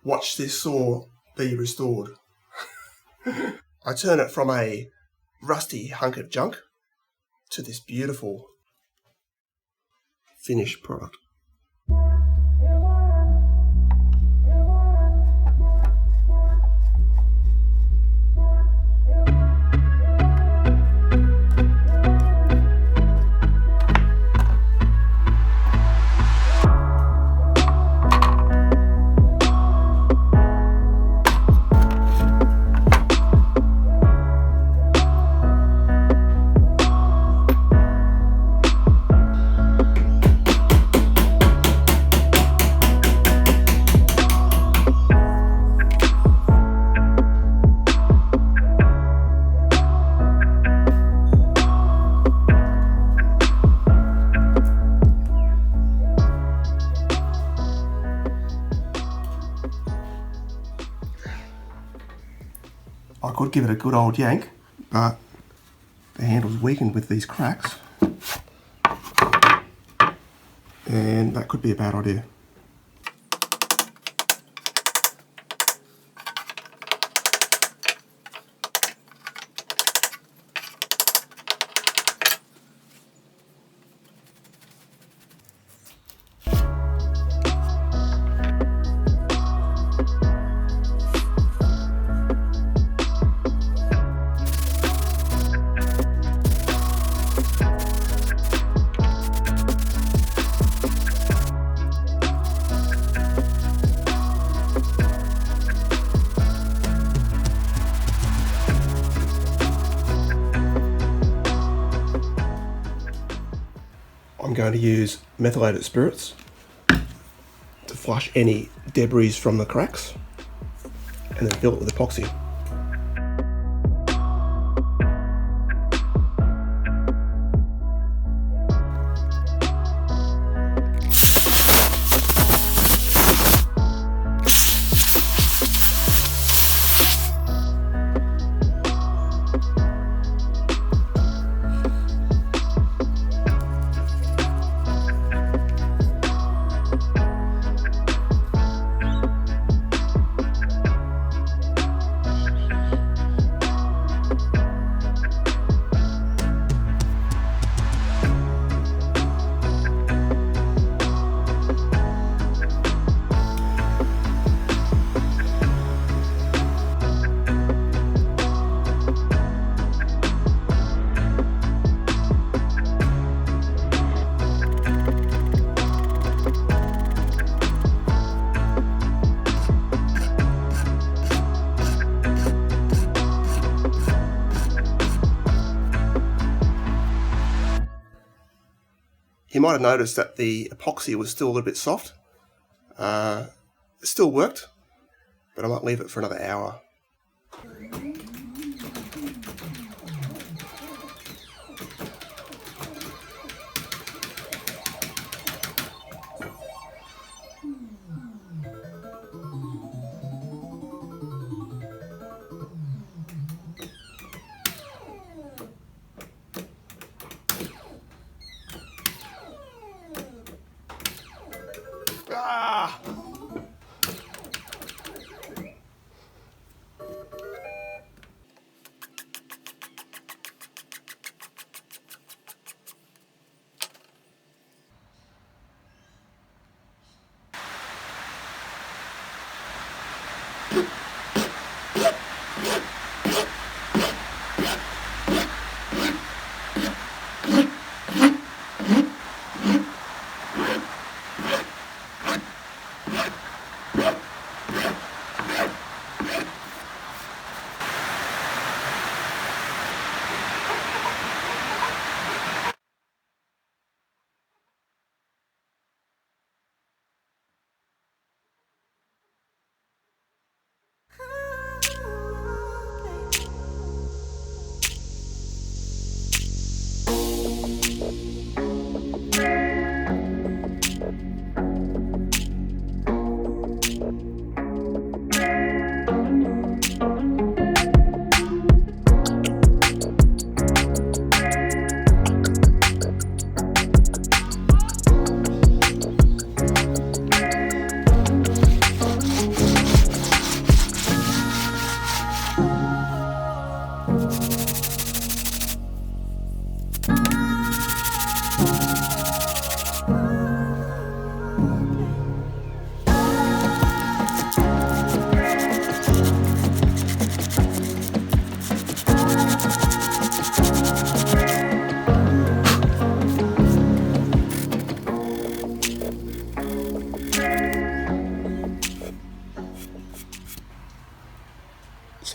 watch this saw be restored. I turn it from a rusty hunk of junk to this beautiful finished product. I could give it a good old yank, but the handle's weakened with these cracks, and that could be a bad idea. I'm going to use methylated spirits to flush any debris from the cracks and then fill it with epoxy. You might have noticed that the epoxy was still a little bit soft. It still worked, but I might leave it for another hour.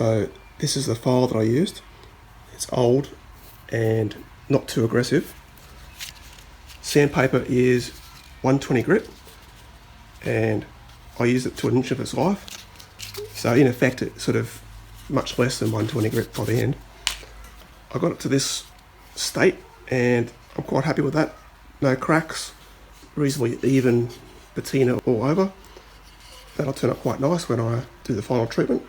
So this is the file that I used. It's old and not too aggressive. Sandpaper is 120 grit, and I used it to an inch of its life. So in effect, it's sort of much less than 120 grit by the end. I got it to this state and I'm quite happy with that. No cracks, reasonably even patina all over. That'll turn out quite nice when I do the final treatment.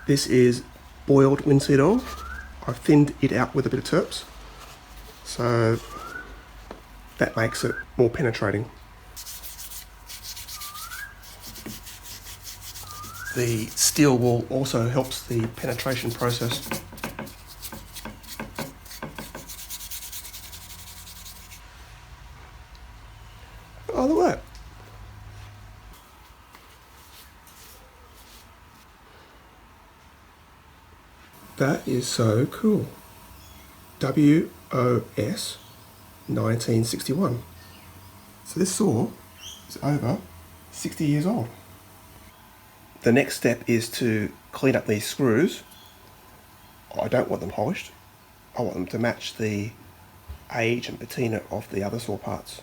This is boiled linseed oil. I've thinned it out with a bit of terps, so that makes it more penetrating. The steel wool also helps the penetration process. Oh, look at that. That is so cool. WOS 1961. So this saw is over 60 years old. The next step is to clean up these screws. I don't want them polished. I want them to match the age and patina of the other saw parts.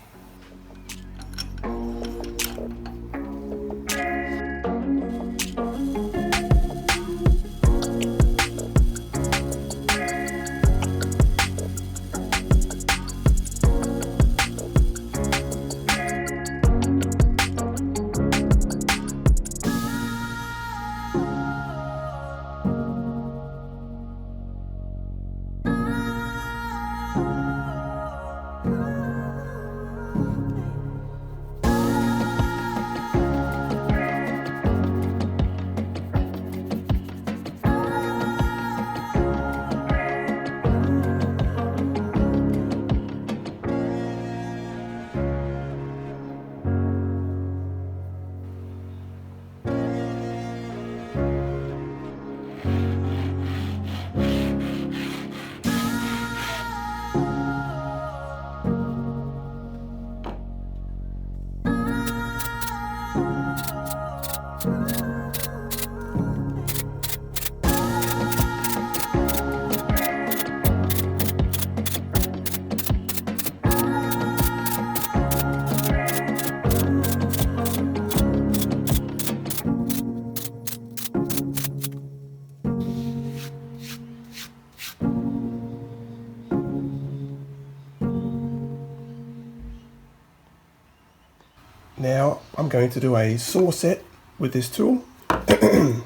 Now I'm going to do a saw set with this tool. I've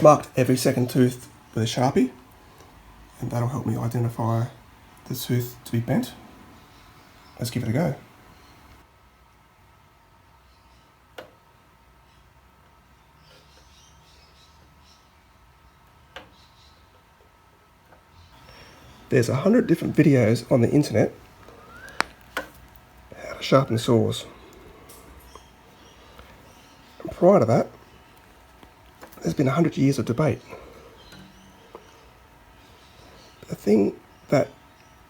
marked every second tooth with a Sharpie, and that'll help me identify the tooth to be bent. Let's give it a go. There's 100 different videos on the internet how to sharpen saws. And prior to that, there's been 100 years of debate. The thing that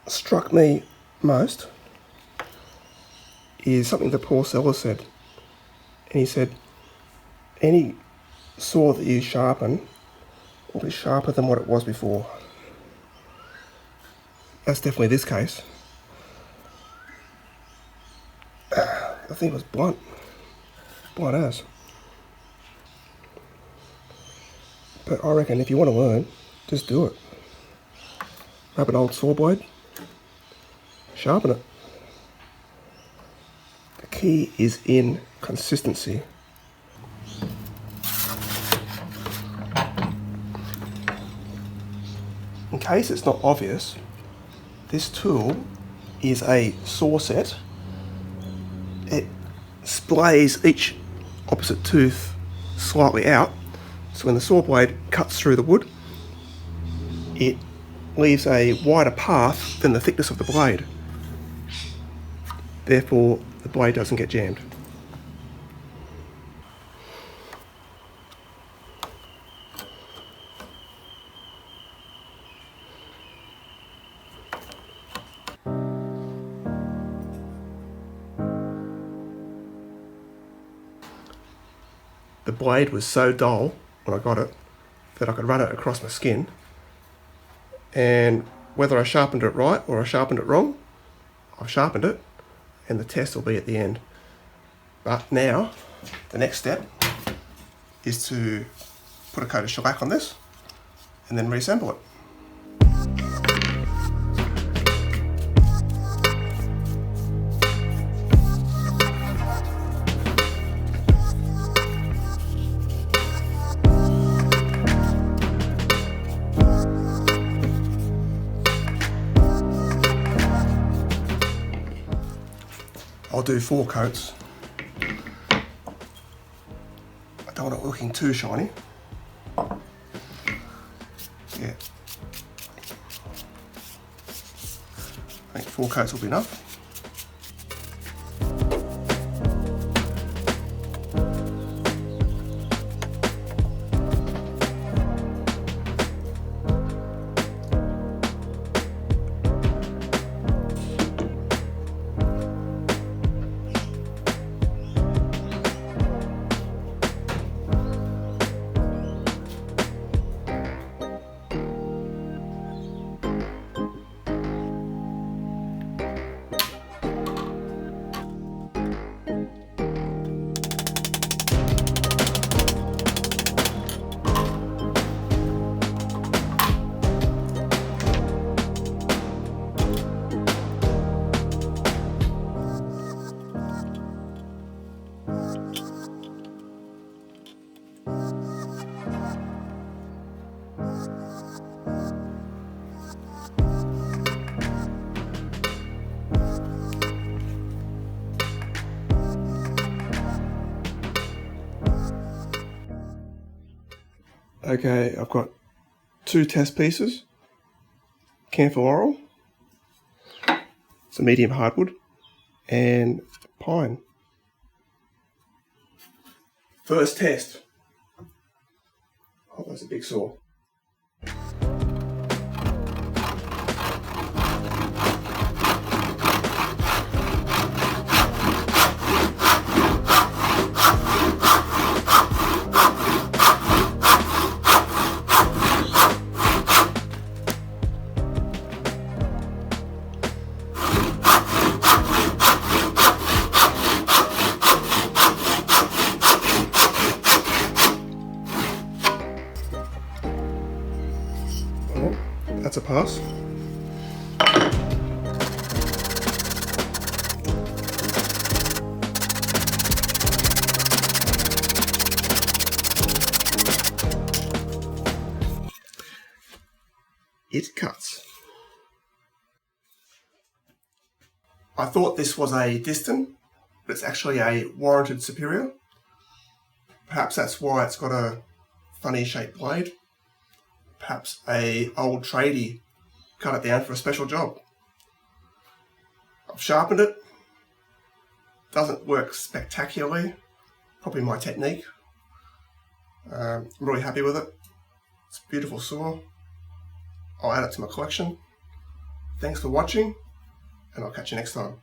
struck me most is something that Paul Sellers said. And he said, any saw that you sharpen will be sharper than what it was before. That's definitely this case. The thing was blunt as. But I reckon if you want to learn, just do it. Grab an old saw blade, sharpen it. The key is in consistency. In case it's not obvious, this tool is a saw set. It splays each opposite tooth slightly out, so when the saw blade cuts through the wood, it leaves a wider path than the thickness of the blade. Therefore, the blade doesn't get jammed. The blade was so dull when I got it, that I could run it across my skin, and whether I sharpened it right or I sharpened it wrong, I've sharpened it, and the test will be at the end. But now, the next step is to put a coat of shellac on this and then reassemble it. I'll do 4 coats. I don't want it looking too shiny. Yeah. I think 4 coats will be enough. Okay, I've got 2 test pieces, camphor laurel, it's a medium hardwood, and pine. First test. Oh, that's a big saw. That's a pass. It cuts. I thought this was a distant, but it's actually a warranted superior. Perhaps that's why it's got a funny shaped blade. Perhaps a old tradie cut it down for a special job. I've sharpened it. Doesn't work spectacularly. Probably my technique. I'm really happy with it. It's a beautiful saw. I'll add it to my collection. Thanks for watching, and I'll catch you next time.